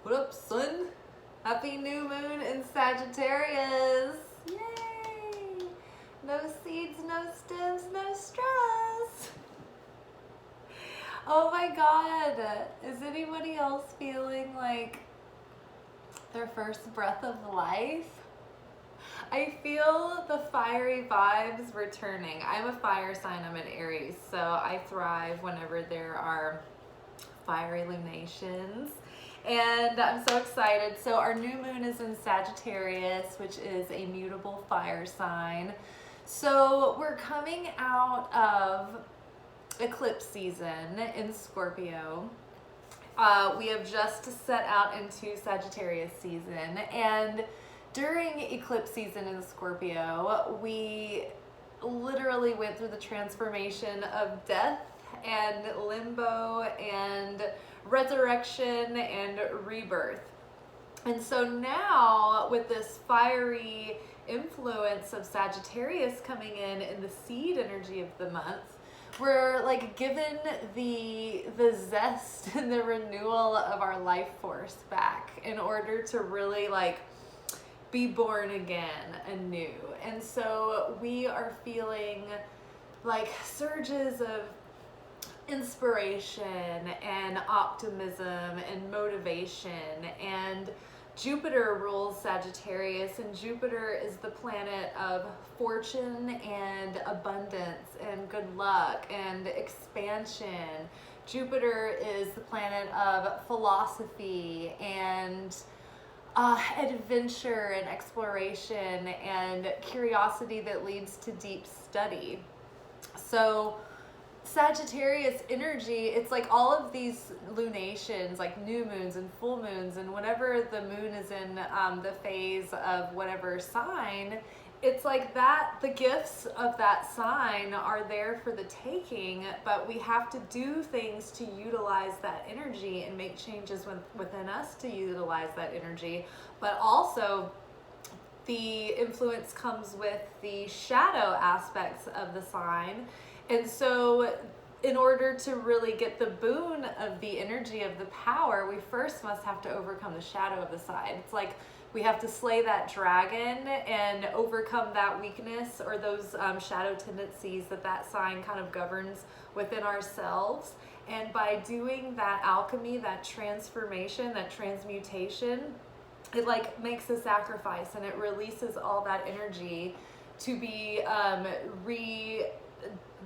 What up, son? Happy new moon in Sagittarius. Yay! No seeds, no stems, no stress. Oh my God. Is anybody else feeling like their first breath of life? I feel the fiery vibes returning. I'm a fire sign, I'm an Aries, so I thrive whenever there are fiery lunations. And I'm so excited. So our new moon is in Sagittarius, which is a mutable fire sign. So we're coming out of eclipse season in Scorpio. We have just set out into Sagittarius season, and during eclipse season in Scorpio, we literally went through the transformation of death and limbo and resurrection and rebirth. And so now with this fiery influence of Sagittarius coming in the seed energy of the month, we're like given the zest and the renewal of our life force back in order to really like be born again anew. And so we are feeling like surges of inspiration and optimism and motivation. And Jupiter rules Sagittarius, and Jupiter is the planet of fortune and abundance and good luck and expansion. Jupiter is the planet of philosophy and adventure and exploration and curiosity that leads to deep study. So Sagittarius energy, it's like all of these lunations, like new moons and full moons, and whenever the moon is in the phase of whatever sign, it's like that the gifts of that sign are there for the taking, but we have to do things to utilize that energy and make changes within us to utilize that energy. But also the influence comes with the shadow aspects of the sign. And so in order to really get the boon of the energy of the power, we first must have to overcome the shadow of the sign. It's like we have to slay that dragon and overcome that weakness or those shadow tendencies that sign kind of governs within ourselves. And by doing that alchemy, that transformation, that transmutation, it like makes a sacrifice and it releases all that energy to be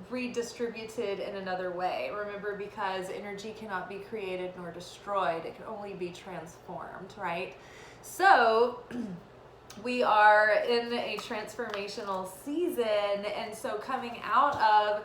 redistributed in another way. Remember, because energy cannot be created nor destroyed, it can only be transformed, right? So we are in a transformational season, and so coming out of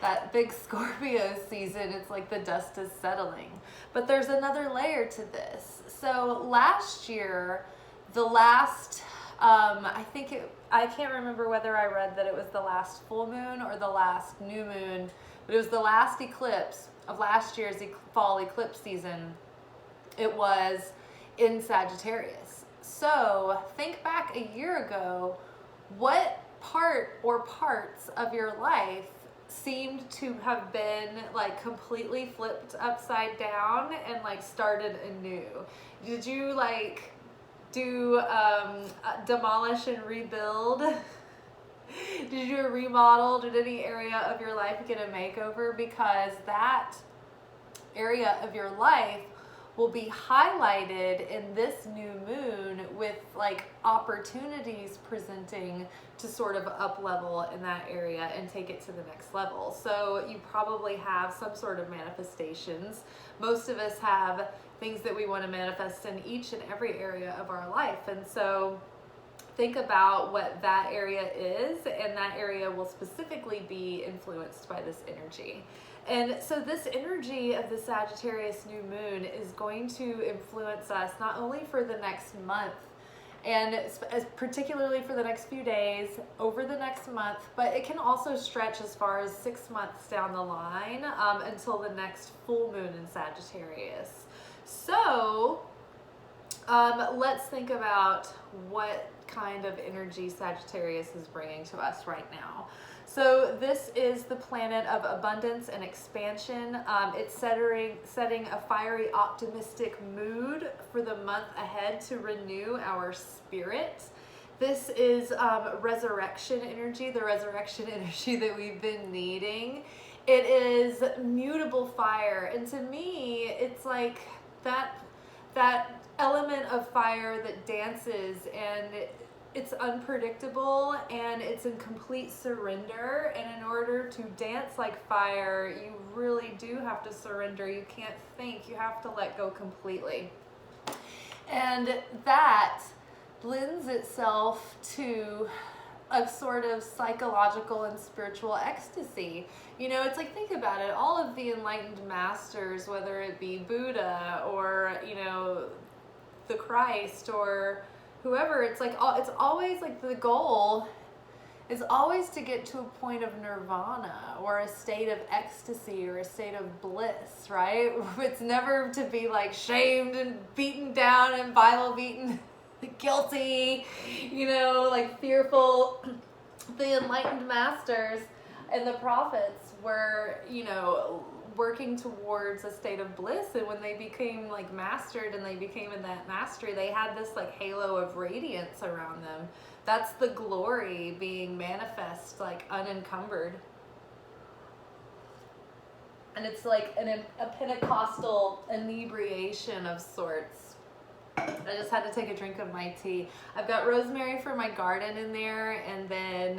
that big Scorpio season, it's like the dust is settling. But there's another layer to this. So last year, the last I can't remember whether I read that it was the last full moon or the last new moon, but it was the last eclipse of last year's fall eclipse season. It was in Sagittarius. So think back a year ago, what part or parts of your life seemed to have been like completely flipped upside down and like started anew? Did you like do demolish and rebuild? Did you remodel? Did any area of your life get a makeover? Because that area of your life will be highlighted in this new moon with like opportunities presenting to sort of up level in that area and take it to the next level. So you probably have some sort of manifestations. Most of us have things that we want to manifest in each and every area of our life. And so think about what that area is, and that area will specifically be influenced by this energy. And so this energy of the Sagittarius new moon is going to influence us not only for the next month, and particularly for the next few days, over the next month, but it can also stretch as far as 6 months down the line until the next full moon in Sagittarius. So let's think about what kind of energy Sagittarius is bringing to us right now. So this is the planet of abundance and expansion. It's setting a fiery, optimistic mood for the month ahead to renew our spirit. This is resurrection energy, the resurrection energy that we've been needing. It is mutable fire, and to me, it's like that element of fire that dances, and it's unpredictable and it's in complete surrender. And in order to dance like fire, you really do have to surrender. You can't think, you have to let go completely. And that lends itself to a sort of psychological and spiritual ecstasy. You know, it's like, think about it, all of the enlightened masters, whether it be Buddha or, you know, the Christ or whoever, it's like, it's always like the goal is always to get to a point of nirvana or a state of ecstasy or a state of bliss, right? It's never to be like shamed and beaten down and Bible beaten, guilty, you know, like fearful. The enlightened masters and the prophets were, you know, working towards a state of bliss, and when they became like mastered and they became in that mastery, they had this like halo of radiance around them. That's the glory being manifest, like unencumbered. And it's like a Pentecostal inebriation of sorts. I just had to take a drink of my tea. I've got rosemary for my garden in there, and then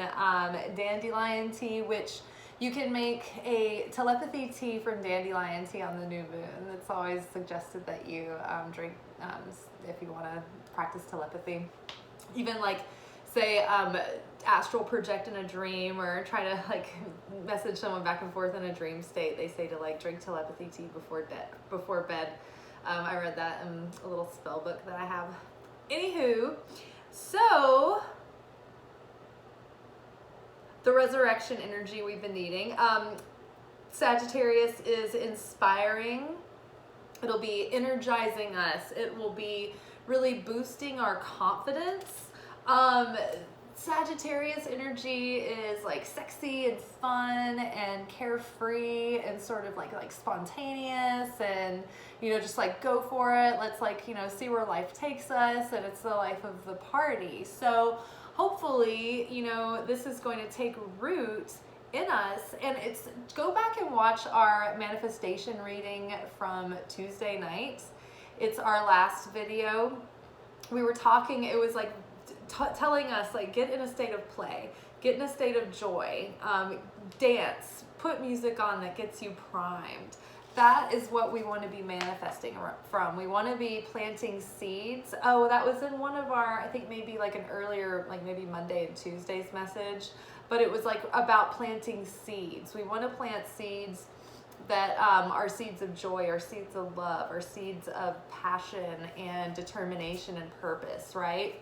dandelion tea, which you can make a telepathy tea from dandelion tea on the new moon. It's always suggested that you drink if you want to practice telepathy. Even like, say, astral project in a dream or try to like message someone back and forth in a dream state. They say to like drink telepathy tea before bed. I read that in a little spell book that I have. Anywho, so the resurrection energy we've been needing. Sagittarius is inspiring. It'll be energizing us. It will be really boosting our confidence. Sagittarius energy is like sexy and fun and carefree and sort of like spontaneous, and you know, just like go for it. Let's like, you know, see where life takes us, and it's the life of the party. So hopefully, you know, this is going to take root in us. And it's, go back and watch our manifestation reading from Tuesday night. It's our last video. We were talking, it was like telling us like, get in a state of play, get in a state of joy, dance, put music on that gets you primed. That is what we want to be manifesting from. We want to be planting seeds. Oh, that was in one of our, I think maybe like an earlier, like maybe Monday and Tuesday's message, but it was like about planting seeds. We want to plant seeds that are seeds of joy, or seeds of love, or seeds of passion and determination and purpose, right?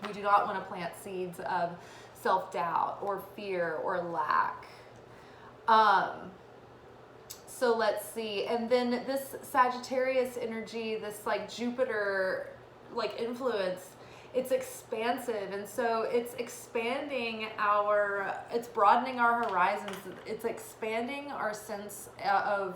We do not want to plant seeds of self-doubt or fear or lack. So let's see. And then this Sagittarius energy, this like Jupiter like influence, it's expansive. And so it's expanding it's broadening our horizons. It's expanding our sense of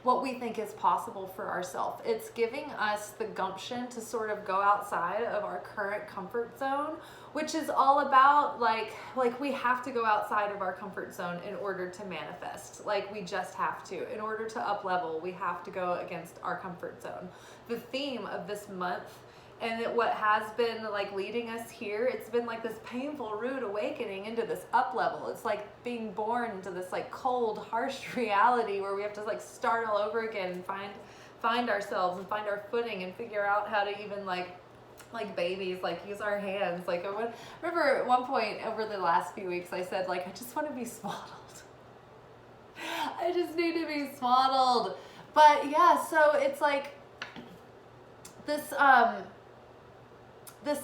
what we think is possible for ourselves. It's giving us the gumption to sort of go outside of our current comfort zone, which is all about like we have to go outside of our comfort zone in order to manifest. Like we just have to. In order to up level, we have to go against our comfort zone. The theme of this month, and what has been like leading us here, it's been like this painful, rude awakening into this up level. It's like being born into this like cold, harsh reality where we have to like start all over again and find ourselves and find our footing and figure out how to even like babies, like use our hands. Like I remember at one point over the last few weeks, I said like, I just want to be swaddled. I just need to be swaddled. But yeah, so it's like this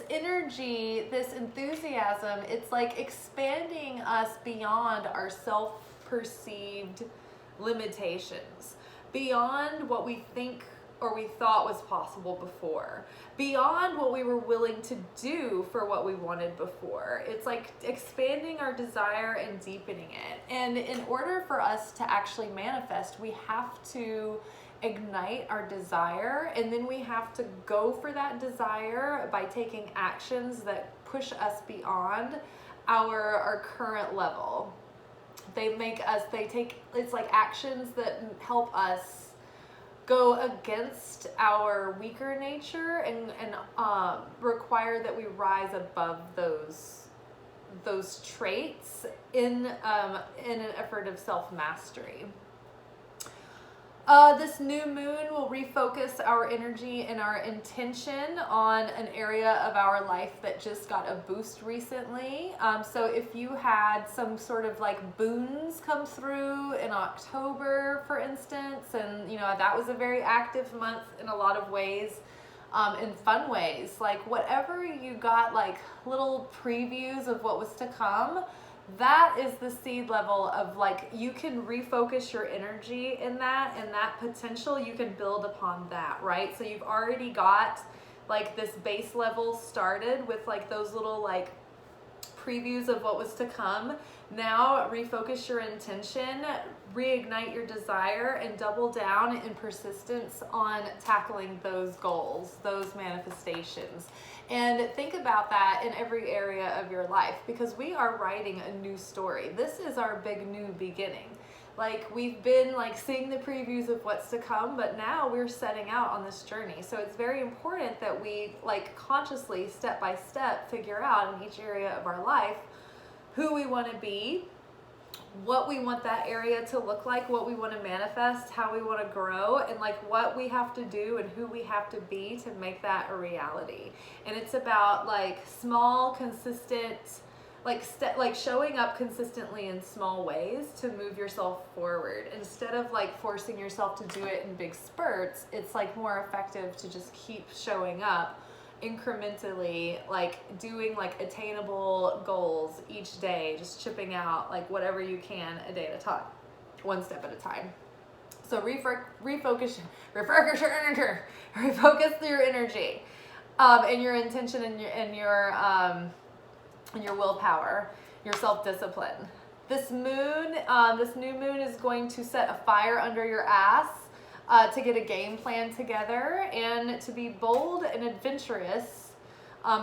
energy, this enthusiasm, it's like expanding us beyond our self-perceived limitations, beyond what we think or we thought was possible before, beyond what we were willing to do for what we wanted before. It's like expanding our desire and deepening it. And in order for us to actually manifest, we have to ignite our desire, and then we have to go for that desire by taking actions that push us beyond our current level. It's like actions that help us go against our weaker nature and require that we rise above those traits in an effort of self-mastery. This new moon will refocus our energy and our intention on an area of our life that just got a boost recently. So if you had some sort of like boons come through in October, for instance, and that was a very active month in a lot of ways, in fun ways, like whatever you got, like little previews of what was to come, that is the seed level of like, you can refocus your energy in that, and that potential you can build upon that, right? So you've already got like this base level started with like those little like previews of what was to come. Now refocus your intention, reignite your desire, and double down in persistence on tackling those goals, those manifestations. And think about that in every area of your life, because we are writing a new story. This is our big new beginning. Like, we've been like seeing the previews of what's to come, but now we're setting out on this journey. So it's very important that we like consciously, step by step, figure out in each area of our life who we want to be, what we want that area to look like, what we want to manifest, how we want to grow, and like what we have to do and who we have to be to make that a reality. And it's about like small, consistent, like showing up consistently in small ways to move yourself forward. Instead of like forcing yourself to do it in big spurts, it's like more effective to just keep showing up incrementally, like doing like attainable goals each day, just chipping out like whatever you can a day at a time, one step at a time. So refocus your energy, and your intention, and your willpower, your self-discipline. This new moon is going to set a fire under your ass, to get a game plan together and to be bold and adventurous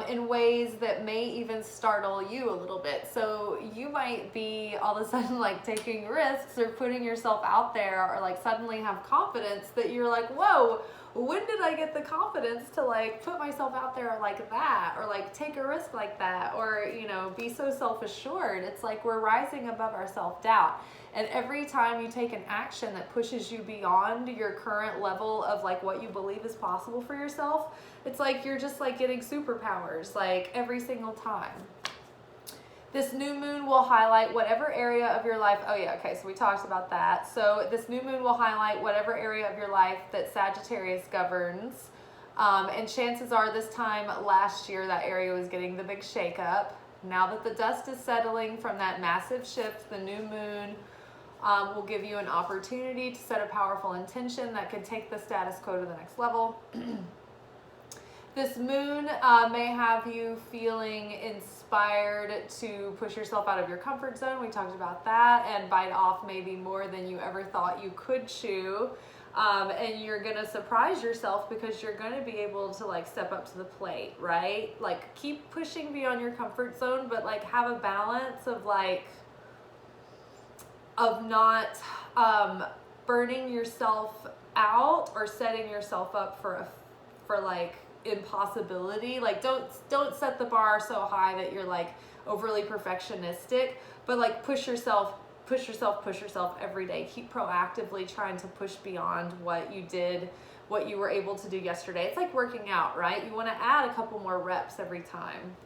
in ways that may even startle you a little bit. So you might be all of a sudden like taking risks or putting yourself out there, or like suddenly have confidence that you're like, whoa, when did I get the confidence to like put myself out there like that, or like take a risk like that, or be so self-assured? It's like we're rising above our self-doubt. And every time you take an action that pushes you beyond your current level of like what you believe is possible for yourself, it's like you're just like getting superpowers like every single time. This new moon will highlight whatever area of your life. Oh yeah, okay, so we talked about that. So this new moon will highlight whatever area of your life that Sagittarius governs. And chances are this time last year, that area was getting the big shakeup. Now that the dust is settling from that massive shift, the new moon will give you an opportunity to set a powerful intention that could take the status quo to the next level. This moon may have you feeling inspired to push yourself out of your comfort zone. We talked about that, and bite off maybe more than you ever thought you could chew. And you're gonna surprise yourself because you're gonna be able to like step up to the plate, right? Like keep pushing beyond your comfort zone, but like have a balance of like not burning yourself out or setting yourself up for like impossibility. Like don't set the bar so high that you're like overly perfectionistic, but like push yourself every day. Keep proactively trying to push beyond what you were able to do yesterday. It's like working out, right? You want to add a couple more reps every time.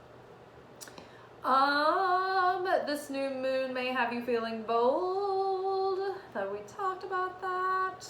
This new moon may have you feeling bold. Thought we talked about that.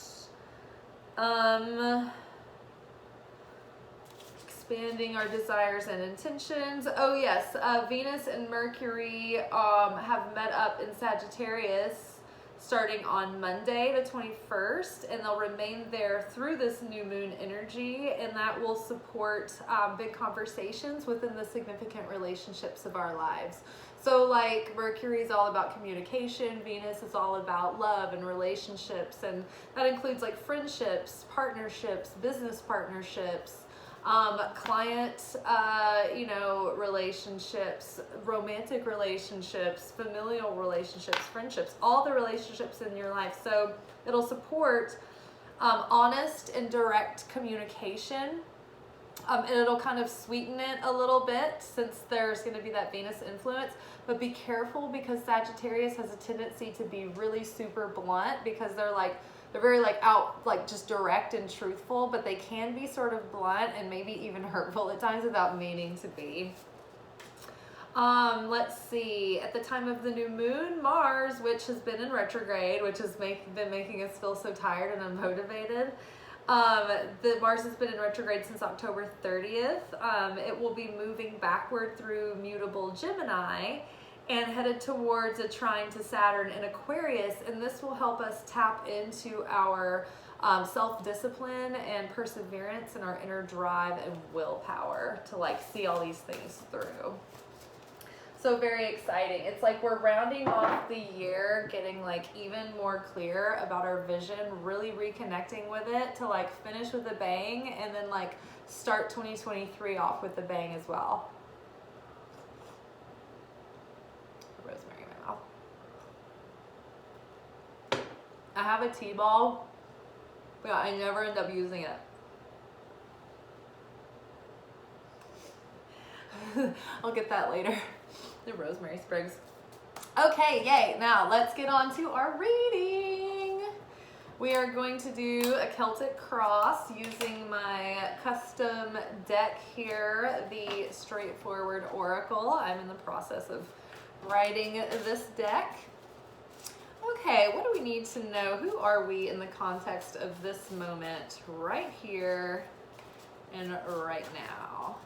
Expanding our desires and intentions. Oh yes, Venus and Mercury have met up in Sagittarius. starting on Monday the 21st, and they'll remain there through this new moon energy, and that will support big conversations within the significant relationships of our lives. So like Mercury is all about communication, Venus is all about love and relationships, and that includes like friendships, partnerships, business partnerships, client, relationships, romantic relationships, familial relationships, friendships, all the relationships in your life. So it'll support honest and direct communication. And it'll kind of sweeten it a little bit since there's going to be that Venus influence. But be careful, because Sagittarius has a tendency to be really super blunt, because they're very like out, like just direct and truthful, but they can be sort of blunt and maybe even hurtful at times without meaning to be. Let's see, at the time of the new moon, Mars, which has been in retrograde, which has been making us feel so tired and unmotivated. The Mars has been in retrograde since October 30th. It will be moving backward through mutable Gemini and headed towards a trine to Saturn in Aquarius, and this will help us tap into our self-discipline and perseverance and our inner drive and willpower to like see all these things through. So very exciting. It's like we're rounding off the year, getting like even more clear about our vision, really reconnecting with it to like finish with a bang, and then like start 2023 off with a bang as well. Rosemary in my mouth. I have a tea ball, but I never end up using it. I'll get that later. The rosemary sprigs. Okay, yay. Now let's get on to our reading. We are going to do a Celtic cross using my custom deck here, the Straightforward Oracle. I'm in the process of writing this deck. Okay, what do we need to know? Who are we in the context of this moment right here and right now?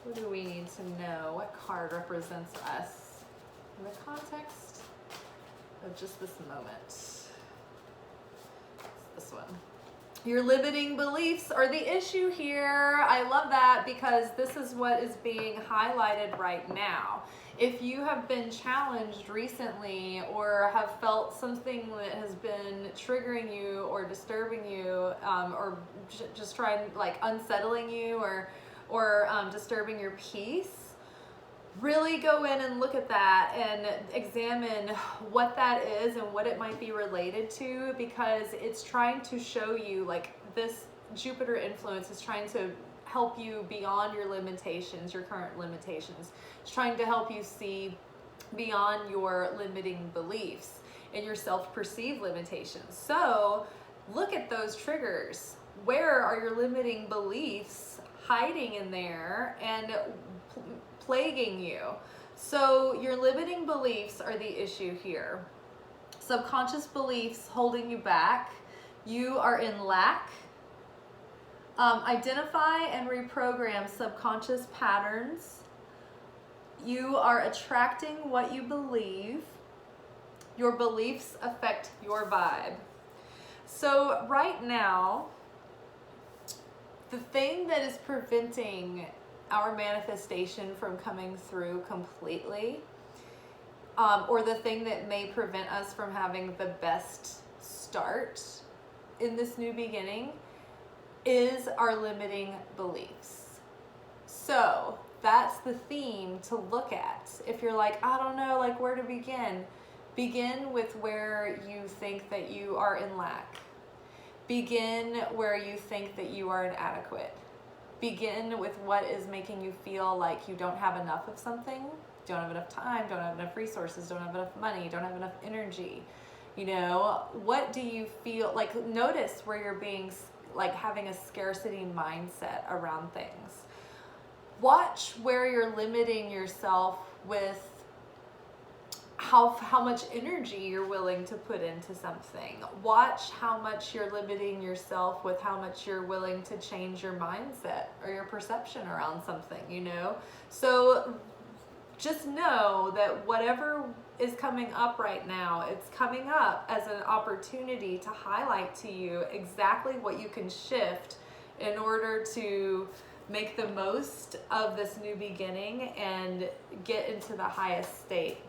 What do we need to know? What card represents us in the context of just this moment? It's this one. Your limiting beliefs are the issue here. I love that, because this is what is being highlighted right now. If you have been challenged recently or have felt something that has been triggering you or disturbing you, or just trying like unsettling you or disturbing your peace, really go in and look at that and examine what that is and what it might be related to, because it's trying to show you, like, this Jupiter influence is trying to help you beyond your limitations, your current limitations. It's trying to help you see beyond your limiting beliefs and your self-perceived limitations. So look at those triggers. Where are your limiting beliefs hiding in there and plaguing you? So your limiting beliefs are the issue here. Subconscious beliefs holding you back. You are in lack. Identify and reprogram subconscious patterns. You are attracting what you believe. Your beliefs affect your vibe. So right now, the thing that is preventing our manifestation from coming through completely, or the thing that may prevent us from having the best start in this new beginning, is our limiting beliefs. So that's the theme to look at. If you're like, I don't know, like, where to begin, begin with where you think that you are in lack. Begin where you think that you are inadequate. Begin with what is making you feel like you don't have enough of something, don't have enough time, don't have enough resources, don't have enough money, don't have enough energy. You know, what do you feel like? Notice where you're being like having a scarcity mindset around things. Watch where you're limiting yourself with how much energy you're willing to put into something. Watch how much you're limiting yourself with how much you're willing to change your mindset or your perception around something, you know? So just know that whatever is coming up right now, it's coming up as an opportunity to highlight to you exactly what you can shift in order to make the most of this new beginning and get into the highest state.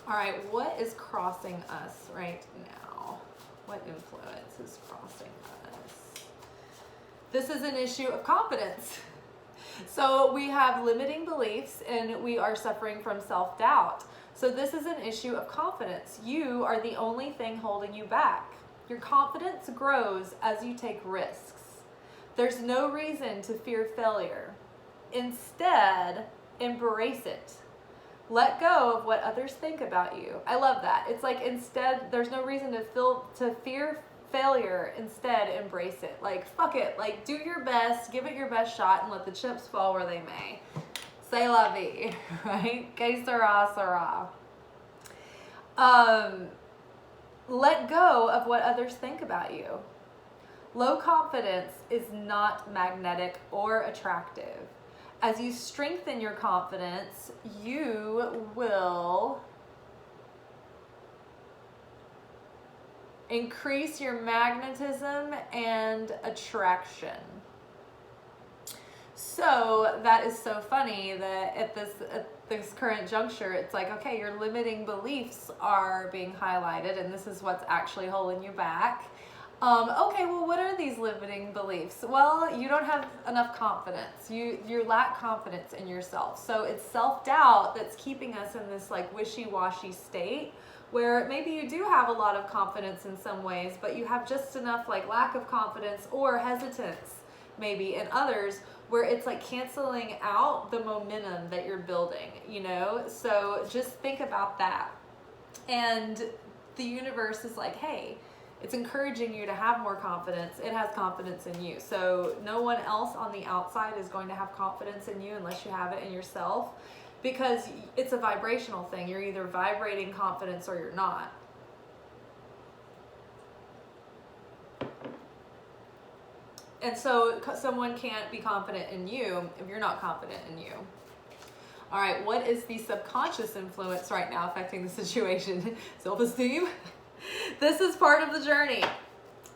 All right, what is crossing us right now? What influence is crossing us? This is an issue of confidence. So we have limiting beliefs and we are suffering from self-doubt. So this is an issue of confidence. You are the only thing holding you back. Your confidence grows as you take risks. There's no reason to fear failure. Instead, embrace it. Let go of what others think about you. I love that. It's like, instead, there's no reason to fear failure. Instead, embrace it. Like, fuck it. Like, do your best, give it your best shot, and let the chips fall where they may. C'est la vie, right? Que sera, sera. Let go of what others think about you. Low confidence is not magnetic or attractive. As you strengthen your confidence, you will increase your magnetism and attraction. So that is so funny that at this current juncture, it's like, okay, your limiting beliefs are being highlighted, and this is what's actually holding you back. Okay, well, what are these limiting beliefs? Well, you don't have enough confidence. You lack confidence in yourself. So it's self-doubt that's keeping us in this like wishy-washy state where maybe you do have a lot of confidence in some ways, but you have just enough like lack of confidence or hesitance maybe in others where it's like canceling out the momentum that you're building, you know? So just think about that. And the universe is like, hey, it's encouraging you to have more confidence. It has confidence in you. So no one else on the outside is going to have confidence in you unless you have it in yourself, because it's a vibrational thing. You're either vibrating confidence or you're not. And so someone can't be confident in you if you're not confident in you. All right, what is the subconscious influence right now affecting the situation? Self-esteem? This is part of the journey.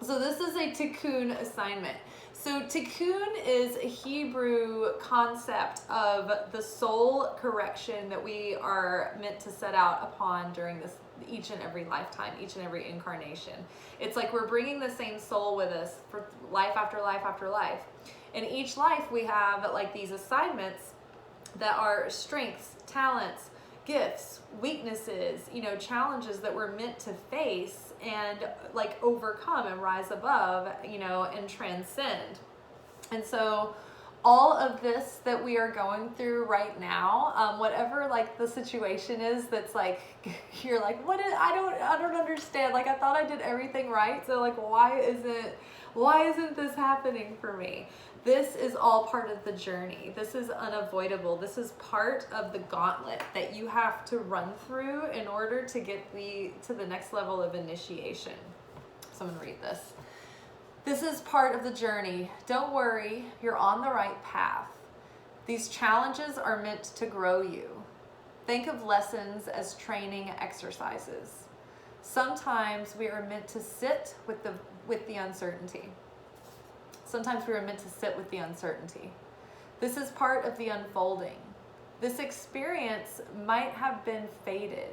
So this is a tikkun assignment. So tikkun is a Hebrew concept of the soul correction that we are meant to set out upon during this each and every lifetime, each and every incarnation. It's like we're bringing the same soul with us for life after life after life. In each life we have like these assignments that are strengths, talents, gifts, weaknesses, you know, challenges that we're meant to face and like overcome and rise above, you know, and transcend. And so all of this that we are going through right now, whatever like the situation is that's like, you're like, I don't understand. Like, I thought I did everything right. So like, why isn't this happening for me? This is all part of the journey. This is unavoidable. This is part of the gauntlet that you have to run through in order to get to the next level of initiation. So I'm gonna read this. This is part of the journey. Don't worry, you're on the right path. These challenges are meant to grow you. Think of lessons as training exercises. Sometimes we are meant to sit with the uncertainty. Sometimes we are meant to sit with the uncertainty. This is part of the unfolding. This experience might have been fated.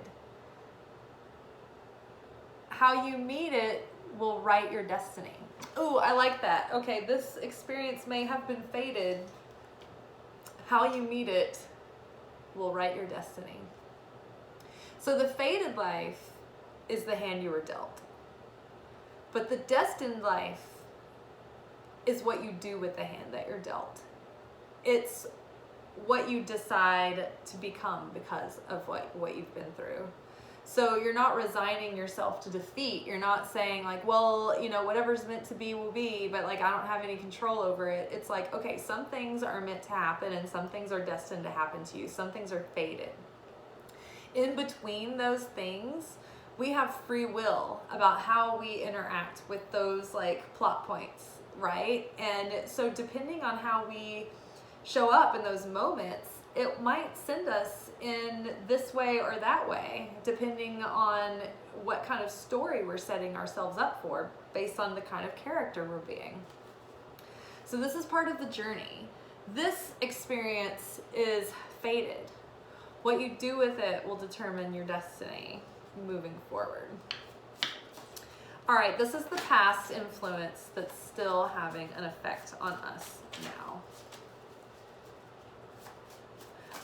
How you meet it will write your destiny. Ooh, I like that. Okay, this experience may have been fated. How you meet it will write your destiny. So the fated life is the hand you were dealt. But the destined life is what you do with the hand that you're dealt. It's what you decide to become because of what you've been through. So you're not resigning yourself to defeat. You're not saying like, well, you know, whatever's meant to be will be, but like I don't have any control over it. It's like, okay, some things are meant to happen and some things are destined to happen to you. Some things are fated. In between those things, we have free will about how we interact with those like plot points, right? And so depending on how we show up in those moments, it might send us in this way or that way, depending on what kind of story we're setting ourselves up for based on the kind of character we're being. So this is part of the journey. This experience is fated. What you do with it will determine your destiny moving forward. All right, this is the past influence that's still having an effect on us now.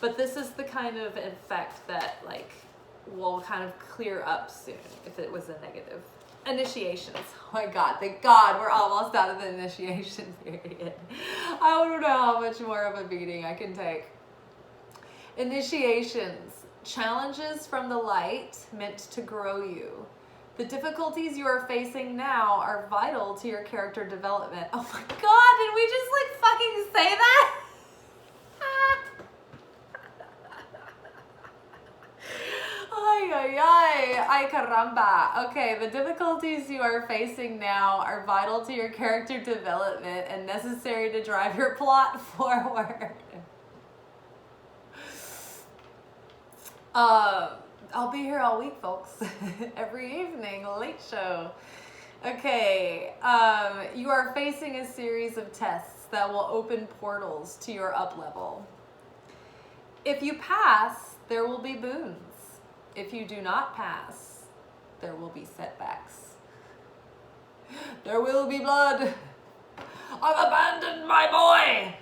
But this is the kind of effect that like will kind of clear up soon if it was a negative. Initiations. Oh my God, thank God we're almost out of the initiation period. I don't know how much more of a beating I can take. Initiations. Challenges from the light meant to grow you. The difficulties you are facing now are vital to your character development. Oh my God, did we just like fucking say that? Ay, ay, ay, ay caramba. Okay, the difficulties you are facing now are vital to your character development and necessary to drive your plot forward. I'll be here all week, folks. Every evening, late show. Okay, you are facing a series of tests that will open portals to your up level. If you pass, there will be boons. If you do not pass, there will be setbacks. There will be blood. I've abandoned my boy.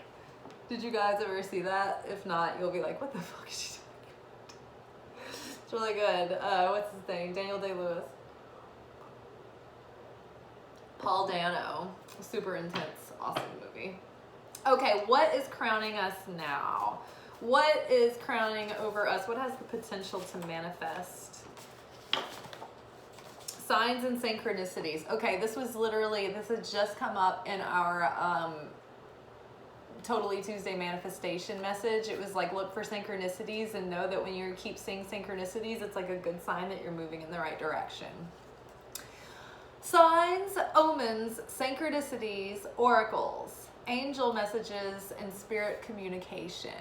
Did you guys ever see that? If not, you'll be like, what the fuck is she doing? It's really good. What's his name? Daniel Day-Lewis. Paul Dano. Super intense, awesome movie. Okay, what is crowning us now? What is crowning over us? What has the potential to manifest? Signs and synchronicities. Okay, this had just come up in our Totally Tuesday manifestation message. It was like, look for synchronicities and know that when you keep seeing synchronicities, it's like a good sign that you're moving in the right direction. Signs, omens, synchronicities, oracles, angel messages, and spirit communication.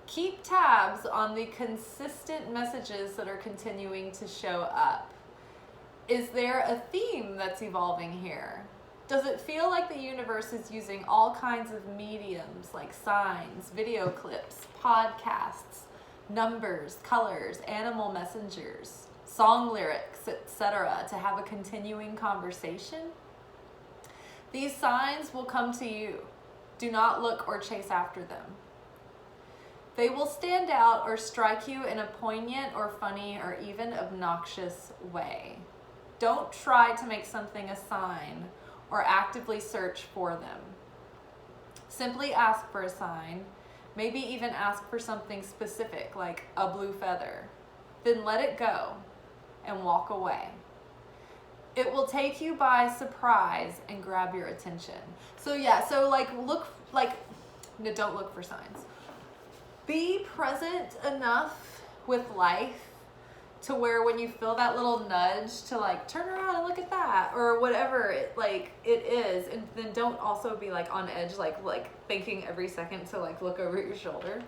Keep tabs on the consistent messages that are continuing to show up. Is there a theme that's evolving here? Does it feel like the universe is using all kinds of mediums like signs, video clips, podcasts, numbers, colors, animal messengers, song lyrics, etc. to have a continuing conversation? These signs will come to you. Do not look or chase after them. They will stand out or strike you in a poignant or funny or even obnoxious way. Don't try to make something a sign or actively search for them. Simply ask for a sign, maybe even ask for something specific like a blue feather. Then let it go and walk away. It will take you by surprise and grab your attention. So yeah, so no, don't look for signs. Be present enough with life to where when you feel that little nudge to like turn around and look at that or whatever it is, and then don't also be like on edge, like thinking every second to like look over your shoulder.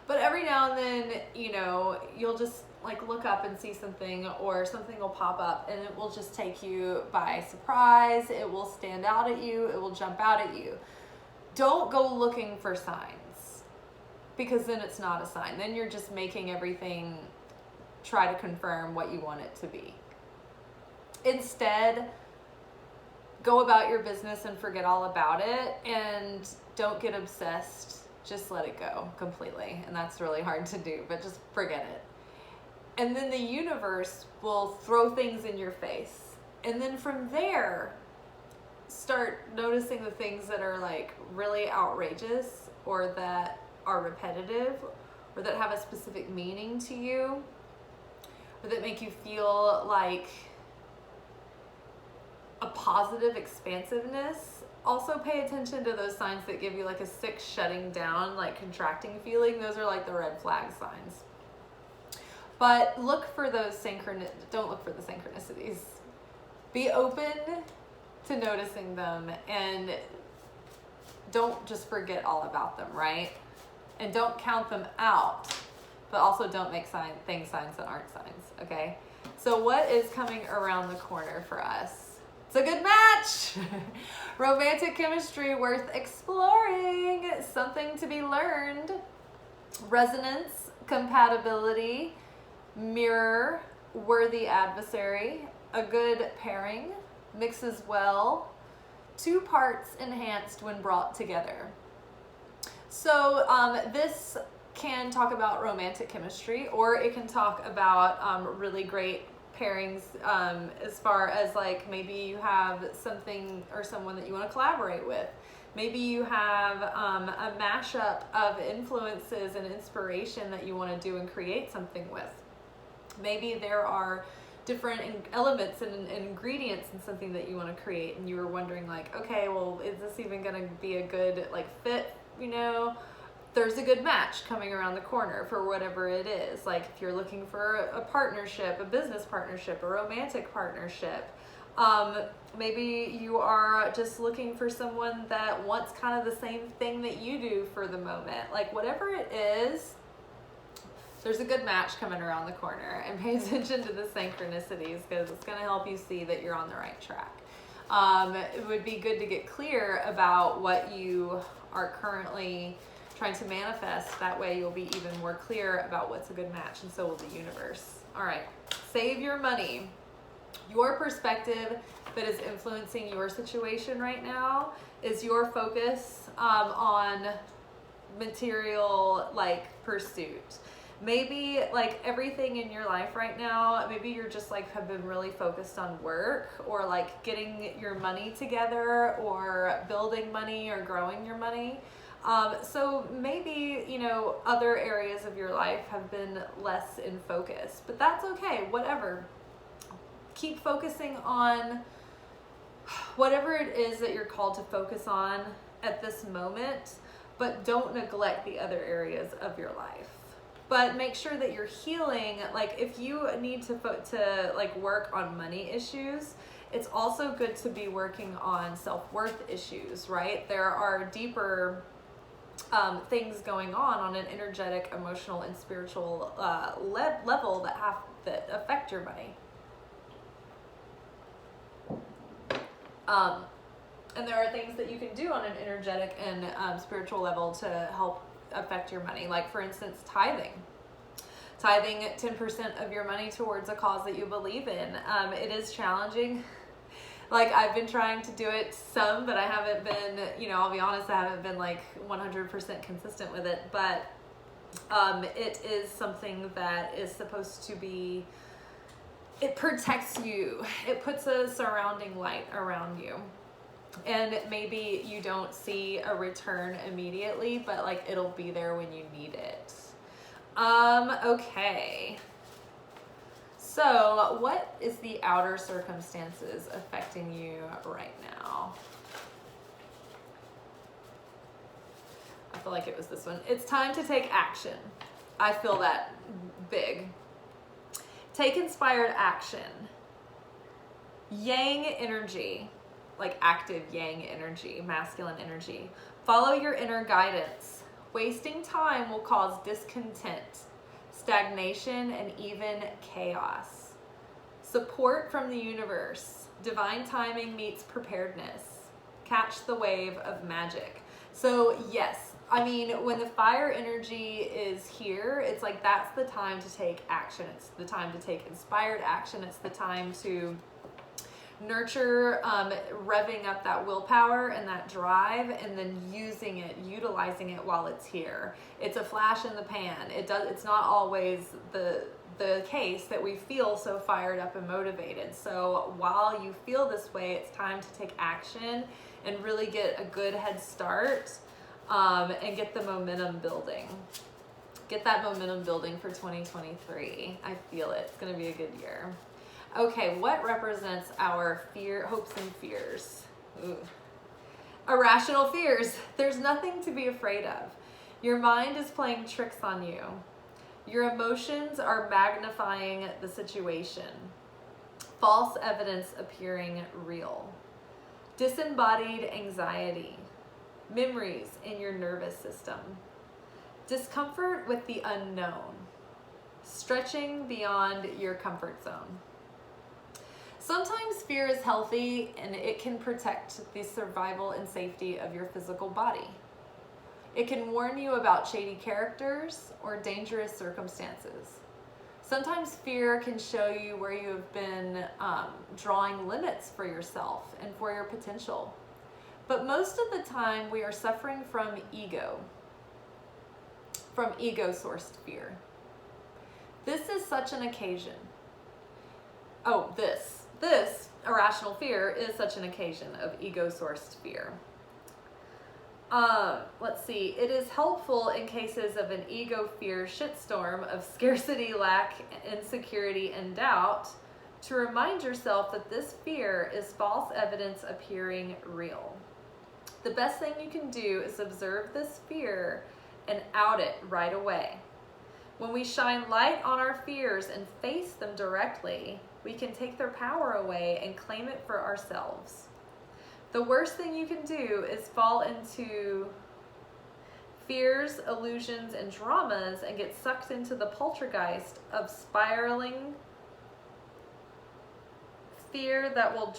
But every now and then, you know, you'll just like look up and see something, or something will pop up and it will just take you by surprise. It will stand out at you. It will jump out at you. Don't go looking for signs, because then it's not a sign. Then you're just making everything try to confirm what you want it to be. Instead, go about your business and forget all about it, and don't get obsessed. Just let it go completely. And that's really hard to do, but just forget it. And then the universe will throw things in your face. And then from there, start noticing the things that are like really outrageous, or that are repetitive, or that have a specific meaning to you, or that make you feel like a positive expansiveness. Also pay attention to those signs that give you like a sick shutting down, like contracting feeling. Those are like the red flag signs. But look for those don't look for the synchronicities. Be open to noticing them, and don't just forget all about them, right? And don't count them out, but also don't make things signs that aren't signs, okay? So what is coming around the corner for us? It's a good match. Romantic chemistry worth exploring, something to be learned. Resonance, compatibility, mirror, worthy adversary, a good pairing, mixes well, two parts enhanced when brought together. So this can talk about romantic chemistry, or it can talk about really great pairings as far as like maybe you have something or someone that you want to collaborate with. Maybe you have a mashup of influences and inspiration that you want to do and create something with. Maybe there are different elements and ingredients in something that you want to create, and you were wondering like, okay, well, is this even going to be a good like fit, you know? There's a good match coming around the corner for whatever it is. Like if you're looking for a partnership, a business partnership, a romantic partnership, maybe you are just looking for someone that wants kind of the same thing that you do for the moment. Like whatever it is, there's a good match coming around the corner, and pay attention to the synchronicities because it's going to help you see that you're on the right track. It would be good to get clear about what you are currently trying to manifest. That way you'll be even more clear about what's a good match, and so will the universe. All right, save your money. Your perspective that is influencing your situation right now is your focus on material like pursuit. Maybe like everything in your life right now, maybe you're just like have been really focused on work or like getting your money together or building money or growing your money. So maybe, you know, other areas of your life have been less in focus, but that's okay, whatever. Keep focusing on whatever it is that you're called to focus on at this moment, but don't neglect the other areas of your life. But make sure that you're healing. Like if you need to like work on money issues, it's also good to be working on self-worth issues, right? There are deeper things going on an energetic, emotional, and spiritual level that affect your money. And there are things that you can do on an energetic and spiritual level to help affect your money. Like for instance, tithing 10% of your money towards a cause that you believe in. It is challenging. Like I've been trying to do it some, but I haven't been, you know, I'll be honest, I haven't been like 100% consistent with it, but it is something that is supposed to be, it protects you. It puts a surrounding light around you. And maybe you don't see a return immediately, but like it'll be there when you need it. Okay. So what is the outer circumstances affecting you right now? I feel like it was this one. It's time to take action. I feel that big. Take inspired action. Yang energy, like active yang energy, masculine energy. Follow your inner guidance. Wasting time will cause discontent, stagnation, and even chaos. Support from the universe. Divine timing meets preparedness. Catch the wave of magic. So yes, I mean, when the fire energy is here, it's like that's the time to take action. It's the time to take inspired action. It's the time to nurture, revving up that willpower and that drive, and then utilizing it while it's here. It's a flash in the pan. It's not always the case that we feel so fired up and motivated. So while you feel this way, it's time to take action and really get a good head start, and get the momentum building. Get that momentum building for 2023. I feel it. It's going to be a good year. Okay, what represents our hopes and fears? Ooh. Irrational fears. There's nothing to be afraid of. Your mind is playing tricks on you. Your emotions are magnifying the situation. False evidence appearing real. Disembodied anxiety. Memories in your nervous system. Discomfort with the unknown. Stretching beyond your comfort zone. Sometimes fear is healthy and it can protect the survival and safety of your physical body. It can warn you about shady characters or dangerous circumstances. Sometimes fear can show you where you have been drawing limits for yourself and for your potential. But most of the time we are suffering from ego-sourced fear. This is such an occasion. This irrational fear is such an occasion of ego-sourced fear. Let's see. It is helpful in cases of an ego fear shitstorm of scarcity, lack, insecurity, and doubt to remind yourself that this fear is false evidence appearing real. The best thing you can do is observe this fear and out it right away. When we shine light on our fears and face them directly, we can take their power away and claim it for ourselves. The worst thing you can do is fall into fears, illusions, and dramas and get sucked into the poltergeist of spiraling fear that will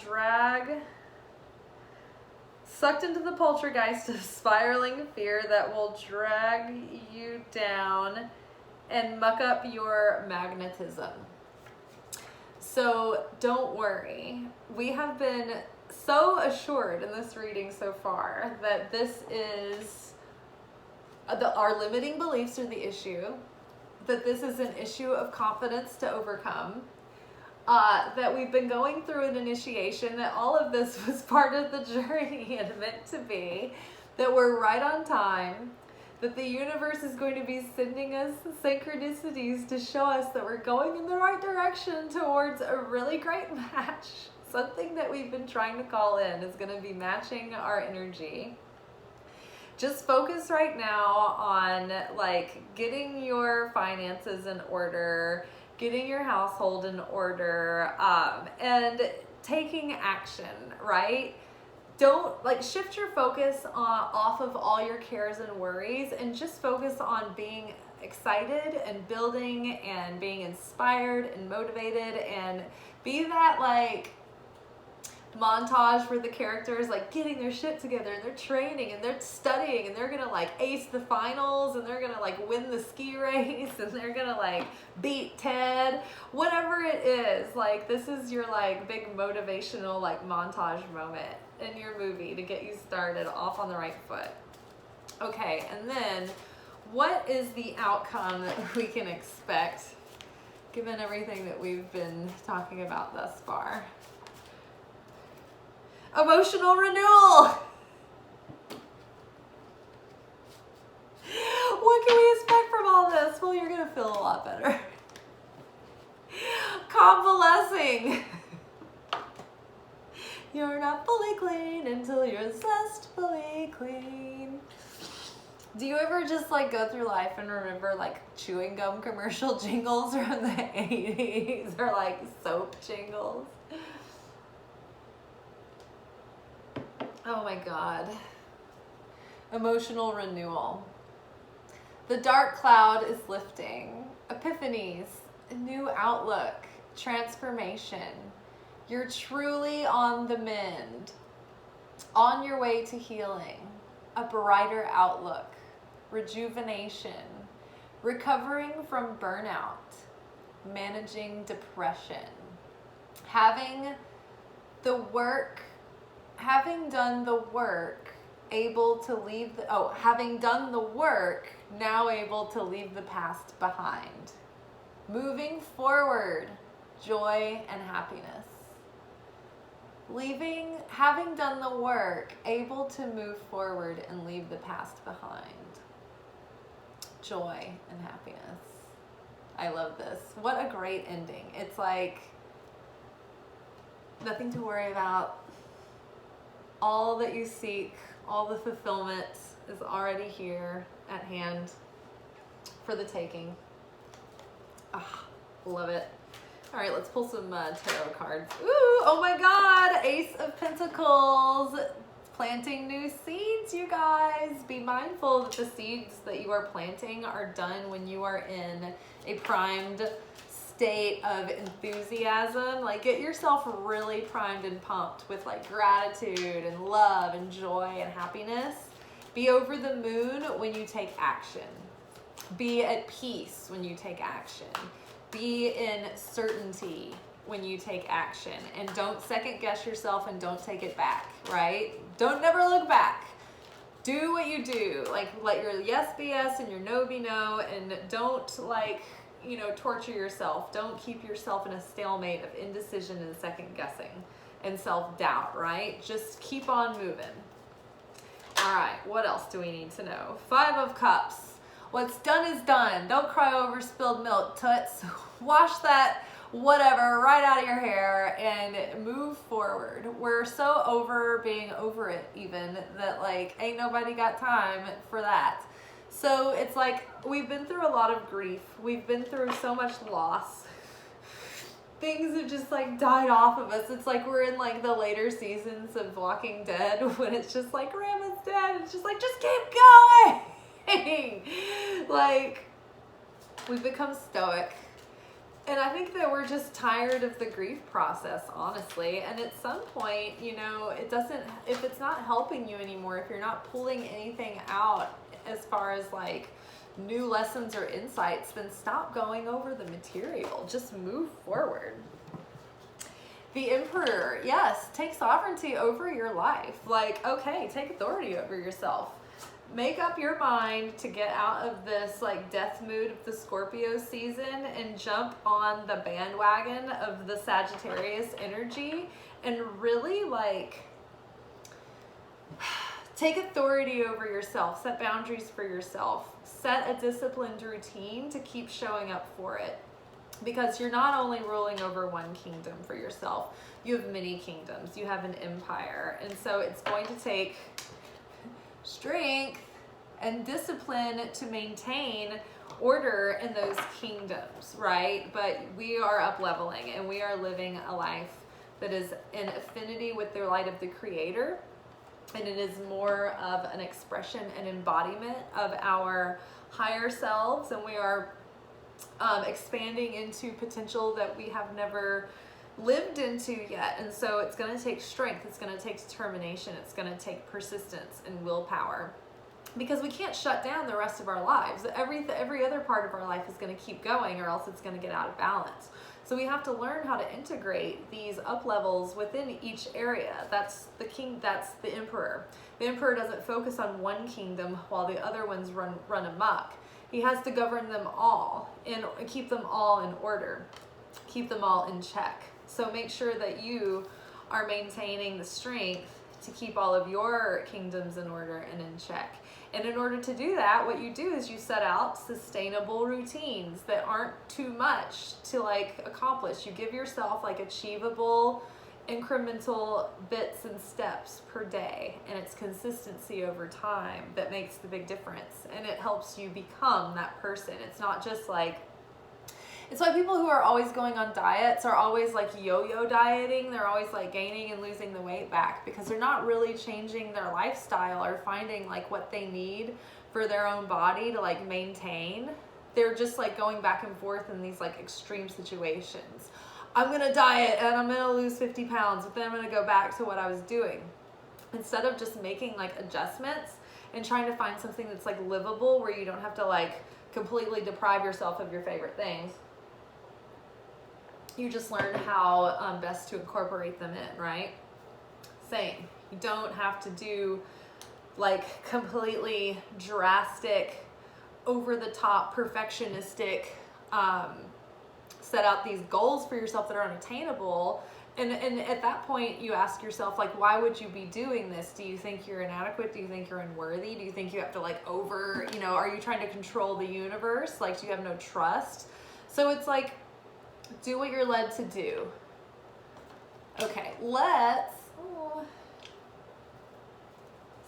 drag you down and muck up your magnetism. So don't worry. We have been so assured in this reading so far that this is our limiting beliefs are the issue, that this is an issue of confidence to overcome, that we've been going through an initiation, that all of this was part of the journey and meant to be, that we're right on time, that the universe is going to be sending us synchronicities to show us that we're going in the right direction towards a really great match. Something that we've been trying to call in is going to be matching our energy. Just focus right now on like getting your finances in order, getting your household in order, and taking action, right? Don't shift your focus off of all your cares and worries and just focus on being excited and building and being inspired and motivated, and be that montage where the characters getting their shit together and they're training and they're studying and they're gonna ace the finals and they're gonna win the ski race and they're gonna beat Ted, whatever it is. This is your big motivational montage moment in your movie to get you started off on the right foot. Okay, and then what is the outcome that we can expect given everything that we've been talking about thus far? Emotional renewal. What can we expect from all this? Well, you're gonna feel a lot better. Convalescing. You're not fully clean until you're zestfully clean. Do you ever just go through life and remember chewing gum commercial jingles from the 80s or soap jingles? Oh my God. Emotional renewal. The dark cloud is lifting. Epiphanies, a new outlook, transformation. You're truly on the mend, on your way to healing, a brighter outlook, rejuvenation, recovering from burnout, managing depression, having done the work, now able to leave the past behind. Moving forward, joy and happiness. Having done the work, able to move forward and leave the past behind. Joy and happiness. I love this. What a great ending. It's nothing to worry about. All that you seek, all the fulfillment is already here at hand for the taking. Love it. All right, let's pull some tarot cards. Ooh, oh my God, Ace of Pentacles, Planting new seeds, you guys. Be mindful that the seeds that you are planting are done when you are in a primed state of enthusiasm. Like, get yourself really primed and pumped with like gratitude and love and joy and happiness. Be over the moon when you take action. Be at peace when you take action. Be in certainty when you take action, and don't second guess yourself and don't take it back, right? Don't never look back. Do what you do. Like, let your yes be yes and your no be no, and don't like, you know, torture yourself. Don't keep yourself in a stalemate of indecision and second guessing and self-doubt, right? Just keep on moving. All right, what else do we need to know? 5 of Cups. What's done is done. Don't cry over spilled milk, toots. Wash that whatever right out of your hair and move forward. We're so over being over it even that like ain't nobody got time for that. So it's like we've been through a lot of grief. We've been through so much loss. Things have just like died off of us. It's like we're in like the later seasons of Walking Dead when it's just like grandma's dead. It's just like, just keep going. Like, we've become stoic. And I think that we're just tired of the grief process, honestly. And at some point, you know, it doesn't, if it's not helping you anymore, if you're not pulling anything out as far as like new lessons or insights, then stop going over the material. Just move forward. The Emperor, yes, take sovereignty over your life. Like, okay, take authority over yourself. Make up your mind to get out of this like death mood of the Scorpio season and jump on the bandwagon of the Sagittarius energy and really like take authority over yourself, set boundaries for yourself, set a disciplined routine to keep showing up for it. Because you're not only ruling over one kingdom for yourself, you have many kingdoms, you have an empire. And so it's going to take strength and discipline to maintain order in those kingdoms, right? But we are up leveling and we are living a life that is in affinity with the light of the Creator. And it is more of an expression and embodiment of our higher selves. And we are expanding into potential that we have never lived into yet. And so it's going to take strength, it's going to take determination, it's going to take persistence and willpower, because we can't shut down the rest of our lives. Every other part of our life is going to keep going, or else it's going to get out of balance. So we have to learn how to integrate these up levels within each area. That's the Emperor. The Emperor doesn't focus on one kingdom while the other ones run amok. He has to govern them all and keep them all in order, keep them all in check. So make sure that you are maintaining the strength to keep all of your kingdoms in order and in check. And in order to do that, what you do is you set out sustainable routines that aren't too much to like accomplish. You give yourself like achievable, incremental bits and steps per day, and it's consistency over time that makes the big difference, and it helps you become that person. It's not just like, it's why people who are always going on diets are always like yo-yo dieting. They're always like gaining and losing the weight back because they're not really changing their lifestyle or finding like what they need for their own body to like maintain. They're just like going back and forth in these like extreme situations. I'm gonna diet and I'm gonna lose 50 pounds, but then I'm gonna go back to what I was doing. Instead of just making like adjustments and trying to find something that's like livable where you don't have to like completely deprive yourself of your favorite things. You just learn how best to incorporate them in, right? Same. You don't have to do like completely drastic, over the top, perfectionistic, set out these goals for yourself that are unattainable. And at that point, you ask yourself, like, why would you be doing this? Do you think you're inadequate? Do you think you're unworthy? Do you think you have to like are you trying to control the universe? Like, do you have no trust? So it's like, do what you're led to do. Okay, this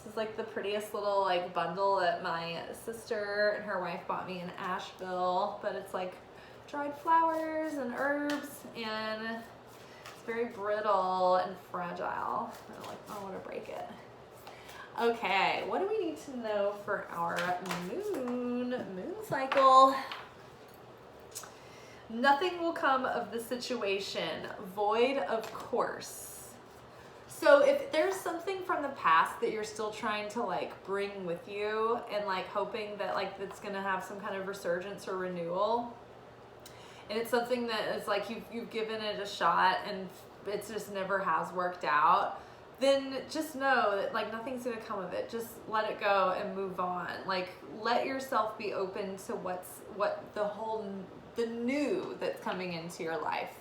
is like the prettiest little like bundle that my sister and her wife bought me in Asheville, but it's like dried flowers and herbs, and it's very brittle and fragile. I don't want to break it. Okay, what do we need to know for our moon cycle? Nothing will come of the situation, void of course. So if there's something from the past that you're still trying to like bring with you and like hoping that like it's gonna have some kind of resurgence or renewal, and it's something that is like you've given it a shot and it's just never has worked out, then just know that like nothing's gonna come of it. Just let it go and move on. Like let yourself be open to the new that's coming into your life.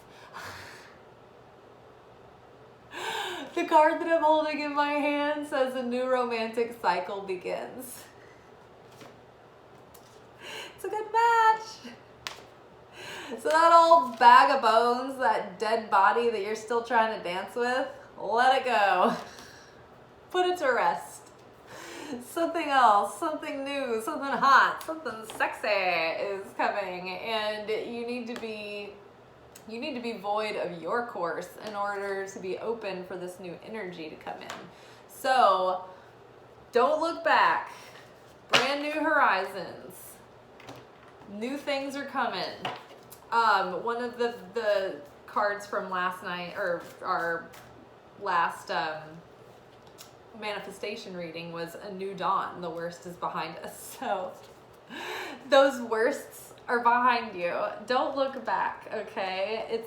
The card that I'm holding in my hand says a new romantic cycle begins. It's a good match. So that old bag of bones, that dead body that you're still trying to dance with, let it go. Put it to rest. Something else, something new, something hot, something sexy is coming, and you need to be void of your course in order to be open for this new energy to come in. So don't look back. Brand new horizons. New things are coming. One of the cards from last night, or our last manifestation reading, was a new dawn. The worst is behind us. So those worsts are behind you. Don't look back, okay?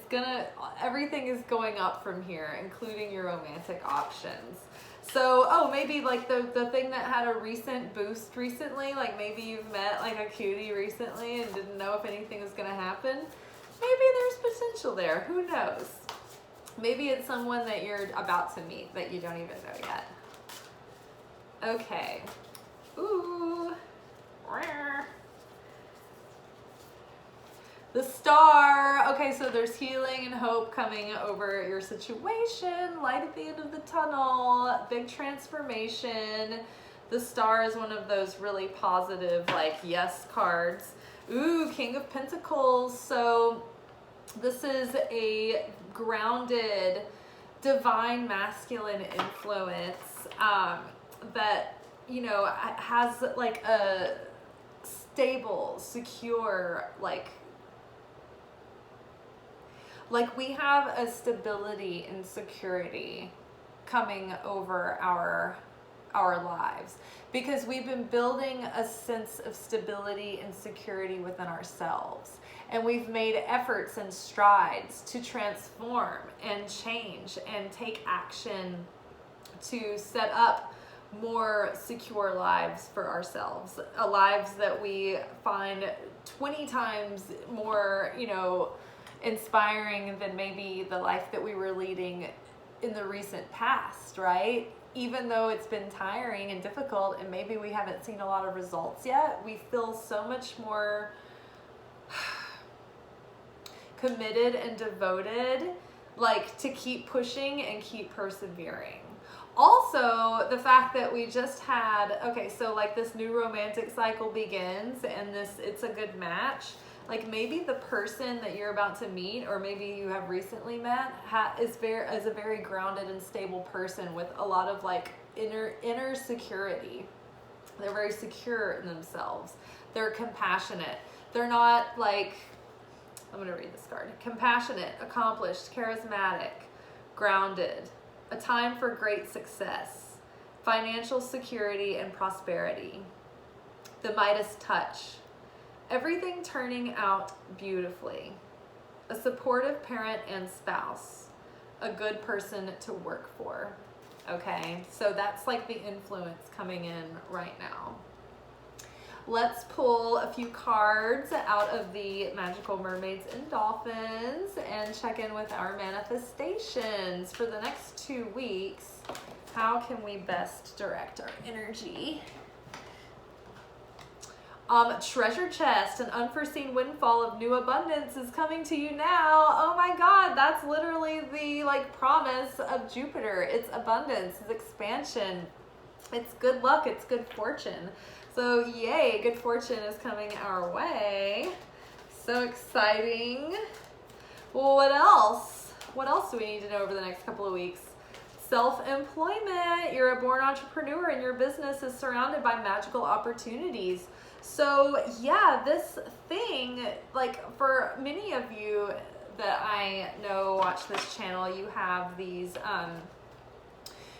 Everything is going up from here, including your romantic options. So, maybe like the thing that had a recent boost recently, like maybe you've met like a cutie recently and didn't know if anything was gonna happen. Maybe there's potential there, who knows? Maybe it's someone that you're about to meet that you don't even know yet. Okay. Ooh. The star. Okay, so there's healing and hope coming over your situation. Light at the end of the tunnel. Big transformation. The star is one of those really positive, like, yes cards. Ooh, King of Pentacles. So this is a grounded, divine masculine influence that, you know, has like a stable, secure, like we have a stability and security coming over our lives, because we've been building a sense of stability and security within ourselves, and we've made efforts and strides to transform and change and take action to set up more secure lives for ourselves, lives that we find 20 times more, you know, inspiring than maybe the life that we were leading in the recent past, right? Even though it's been tiring and difficult and maybe we haven't seen a lot of results yet, we feel so much more committed and devoted, like, to keep pushing and keep persevering. Also, the fact that we just had, okay, so like this new romantic cycle begins and it's a good match. Like maybe the person that you're about to meet, or maybe you have recently met, is a very grounded and stable person with a lot of like inner security. They're very secure in themselves. They're compassionate. They're not like, I'm gonna read this card. Compassionate, accomplished, charismatic, grounded. A time for great success, financial security and prosperity. The Midas touch. Everything turning out beautifully. A supportive parent and spouse. A good person to work for. Okay, so that's like the influence coming in right now. Let's pull a few cards out of the Magical Mermaids and Dolphins and check in with our manifestations for the next 2 weeks. How can we best direct our energy? Treasure chest, an unforeseen windfall of new abundance is coming to you now. Oh my God, that's literally the like promise of Jupiter. It's abundance, it's expansion, it's good luck, it's good fortune. So yay, good fortune is coming our way. So exciting. Well, what else? What else do we need to know over the next couple of weeks? self-employment. You're a born entrepreneur and your business is surrounded by magical opportunities. So yeah, this thing, like for many of you that I know watch this channel, you have these,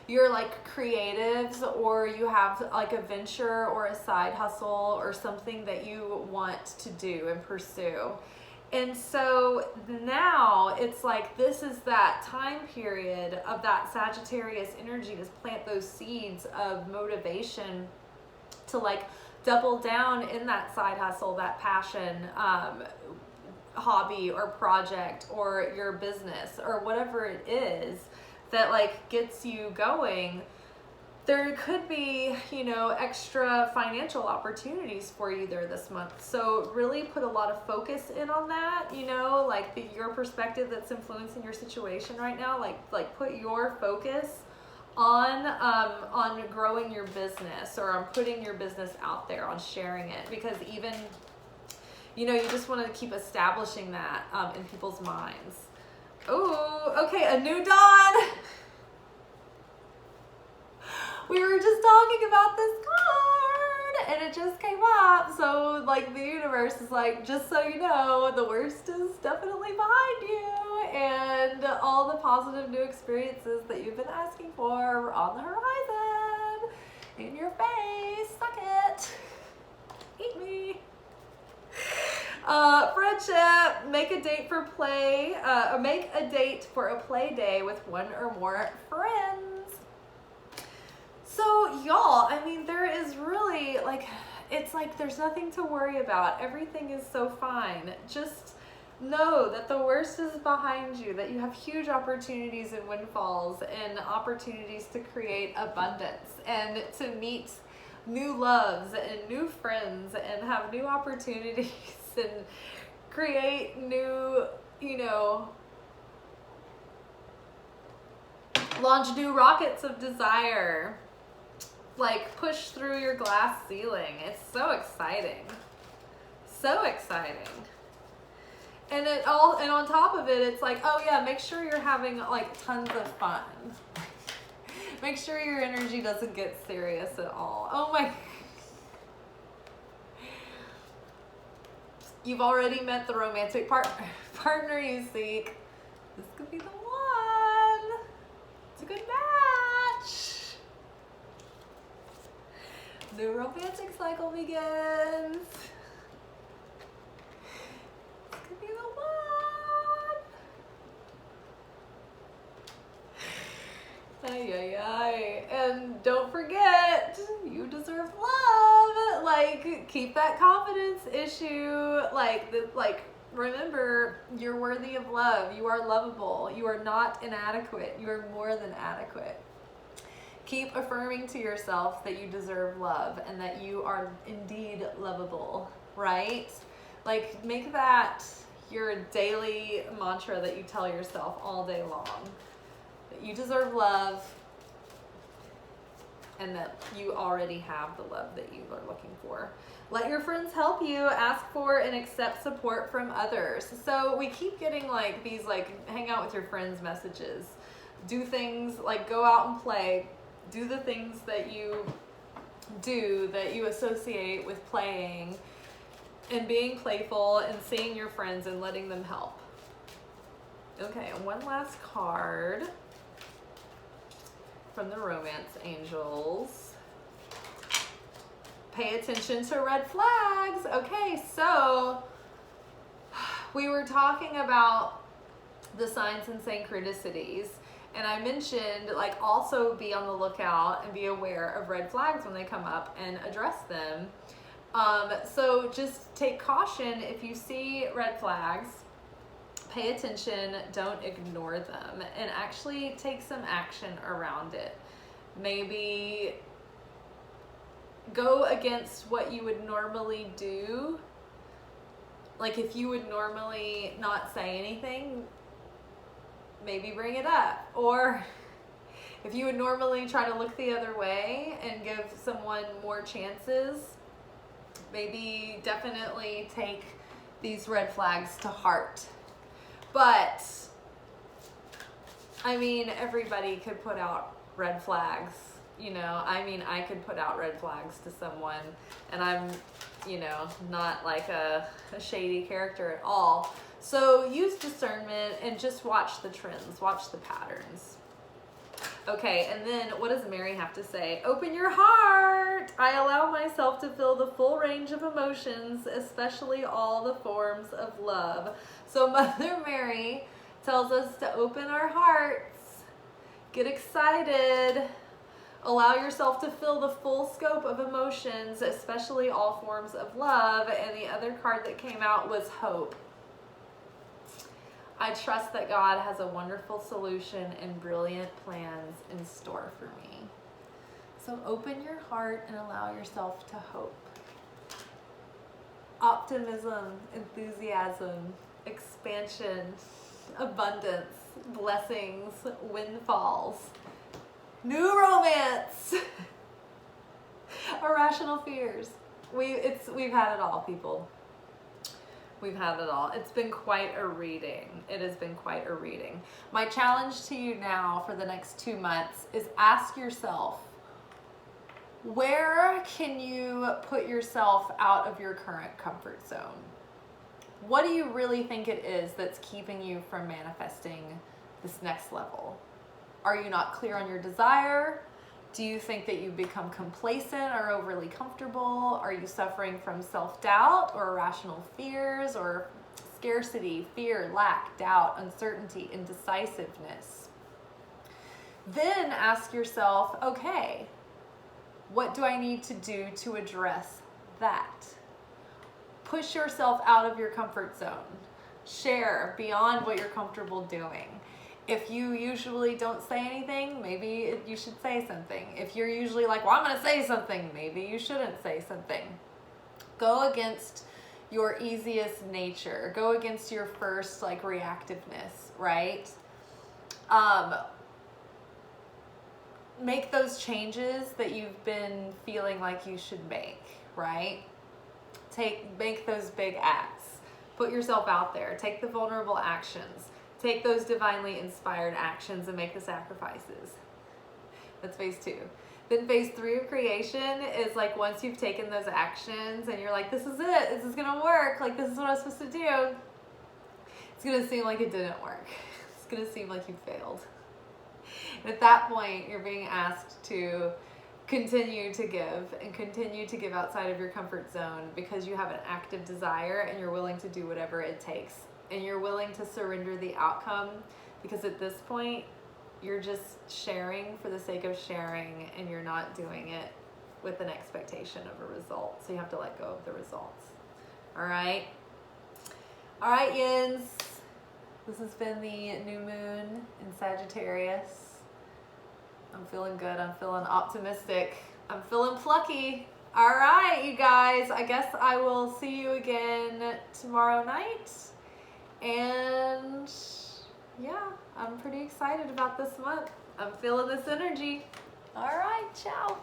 you're like creatives, or you have like a venture or a side hustle or something that you want to do and pursue. And so now it's like, this is that time period of that Sagittarius energy to plant those seeds of motivation to like double down in that side hustle, that passion, hobby or project or your business or whatever it is that like gets you going. There could be, you know, extra financial opportunities for you there this month. So really put a lot of focus in on that, you know, like your perspective that's influencing your situation right now. Like put your focus on growing your business, or on putting your business out there, on sharing it, because even, you know, you just want to keep establishing that in people's minds. Oh, okay, a new dawn. We were just talking about this card and it just came up. So like the universe is like, just so you know, the worst is definitely behind you, and all the positive new experiences that you've been asking for are on the horizon. In your face, suck it. Eat me. Friendship, make a date for play, or make a date for a play day with one or more friends. So y'all, I mean, there is really like, it's like there's nothing to worry about. Everything is so fine. Just know that the worst is behind you, that you have huge opportunities and windfalls and opportunities to create abundance and to meet new loves and new friends and have new opportunities and create new, you know, launch new rockets of desire. Like push through your glass ceiling. It's so exciting. So exciting. And on top of it, it's like, oh yeah, make sure you're having like tons of fun. Make sure your energy doesn't get serious at all. Oh my. You've already met the romantic partner you seek. This could be the one. It's a good match. New romantic cycle begins. This could be the one. Ay, ay, ay. And don't forget, you deserve love. Like, keep that confidence issue. Like, remember, you're worthy of love. You are lovable. You are not inadequate. You are more than adequate. Keep affirming to yourself that you deserve love and that you are indeed lovable, right? Like, make that your daily mantra that you tell yourself all day long. That you deserve love and that you already have the love that you are looking for. Let your friends help you. Ask for and accept support from others. So we keep getting like these like hang out with your friends messages. Do things like go out and play. Do the things that you do that you associate with playing and being playful and seeing your friends and letting them help. Okay, and one last card from the romance angels. Pay attention to red flags. Okay, so we were talking about the signs and synchronicities. And I mentioned, like, also be on the lookout and be aware of red flags when they come up and address them. So just take caution if you see red flags, pay attention, don't ignore them, and actually take some action around it. Maybe go against what you would normally do. Like if you would normally not say anything, maybe bring it up. Or if you would normally try to look the other way and give someone more chances, maybe definitely take these red flags to heart. But I mean, everybody could put out red flags, you know. I mean, I could put out red flags to someone, and I'm, you know, not like a shady character at all. So use discernment and just watch the trends, watch the patterns. Okay, and then what does Mary have to say? Open your heart. I allow myself to feel the full range of emotions, especially all the forms of love. So Mother Mary tells us to open our hearts, get excited, allow yourself to feel the full scope of emotions, especially all forms of love. And the other card that came out was hope. I trust that God has a wonderful solution and brilliant plans in store for me. So open your heart and allow yourself to hope. Optimism, enthusiasm, expansion, abundance, blessings, windfalls, new romance, irrational fears. We've had it all, people. We've had it all. It's been quite a reading. It has been quite a reading. My challenge to you now for the next 2 months is ask yourself, where can you put yourself out of your current comfort zone? What do you really think it is that's keeping you from manifesting this next level? Are you not clear on your desire? Do you think that you've become complacent or overly comfortable? Are you suffering from self-doubt or irrational fears or scarcity, fear, lack, doubt, uncertainty, indecisiveness? Then ask yourself, okay, what do I need to do to address that? Push yourself out of your comfort zone. Share beyond what you're comfortable doing. If you usually don't say anything, maybe you should say something. If you're usually like, well, I'm going to say something, maybe you shouldn't say something. Go against your easiest nature. Go against your first like reactiveness, right? Make those changes that you've been feeling like you should make, right? Make those big acts. Put yourself out there. Take the vulnerable actions. Take those divinely inspired actions and make the sacrifices. That's phase 2. Then phase 3 of creation is like once you've taken those actions and you're like, this is it. This is going to work. Like, this is what I'm supposed to do. It's going to seem like it didn't work. It's going to seem like you failed. And at that point, you're being asked to continue to give and continue to give outside of your comfort zone because you have an active desire and you're willing to do whatever it takes. And you're willing to surrender the outcome because at this point, you're just sharing for the sake of sharing and you're not doing it with an expectation of a result. So you have to let go of the results. All right? All right, Yins. This has been the new moon in Sagittarius. I'm feeling good. I'm feeling optimistic. I'm feeling plucky. All right, you guys. I guess I will see you again tomorrow night. And yeah, I'm pretty excited about this month. I'm feeling this energy. All right, ciao.